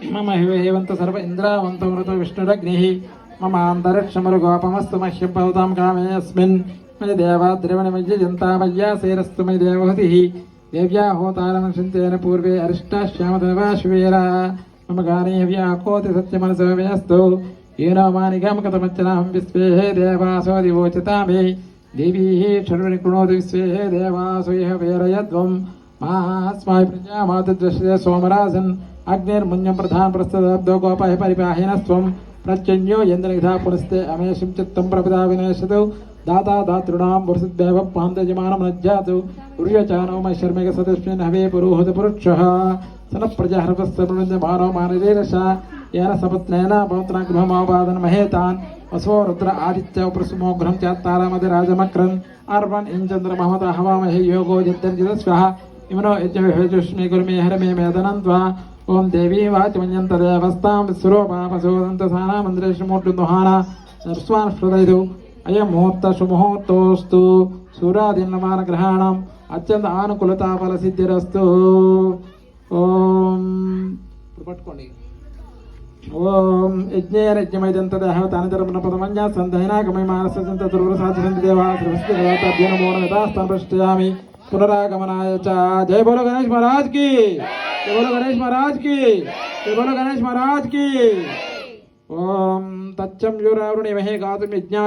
मम हेवंत सर्व इंद्रावंतमृत विष्णुरग्निः मम अन्तरिक्षमरुगोपमस्तु मह्यं भवतां कामेऽस्मिन् मयि देवाद्रवणमय्यजन्ता मय्यासेरस्तु मयि देवहतिः देव्या होतारमशिन्तेन पूर्वे अरिष्टाश्यामदेवाश्वेरा मम गाने व्याकोति सत्यमनसोऽस्तु येनो मानिगमकतमच्चनां विश्वे देवासो दिवोचता मे देवीः शर्वणि कृणोति विश्वे देवासो यः वेरयध्वम् मास्माय प्रजामातुद्वश्य सोमराजन् अग्निर्मुञ्जं प्रधान प्रस्तदब्दो गोपाः परिपाहिनस्त्वं प्रत्यन्यो यन्द्रनिधा पुनस्ते अमेशं चित्तं प्रपदा विनश्यतु दाता दातॄणां वरसिद्देव पान्तजमानं नज्जातु उर्यचानो मय शर्मिक सदस्मिन् हवे पुरोहत पुरुषः सन प्रजाहर्वस्तरुण्यमानो मानरेरशा येन सपत्नेन पौत्रान् गृहमावादन महेतान् वसो रुद्र आदित्य प्रसुमो गृहं चात्तारामधिराजमक्रन् अर्वन् इंचन्द्र महमत हवामहे योगो यद्यर्जितस्वः इमनो यज्ञविहेजुष्मे गुरुमे हरमे मेदनन्त्वा ओम देवी वाचमन्यन्त देवस्तां विस्वरूपापसोदन्तसाना मन्दिरेषु मूर्तिदुहाना नर्स्वान् स्फुरदयतु अयं मुहूर्त सुमुहूर्तोऽस्तु सूर्यादिनमानग्रहाणाम् अत्यंत आनुकूलता फलसिद्धिरस्तु ओम पట్టుకోండి ओम यज्ञेन यज्ञमयदन्त देहवतानिधर्मपदमन्या सन्धैनागमय मानससन्त दुर्वसाचसन्देवा सर्वस्तिदेवताभ्यो नमो नमः प्रष्टयामि पुनरागमनाय च जय बोलो गणेश महाराज की जय बोलो गणेश महाराज की जय बोलो गणेश महाराज की ओम तच्चम युरावृणिमहे गातुं यज्ञाय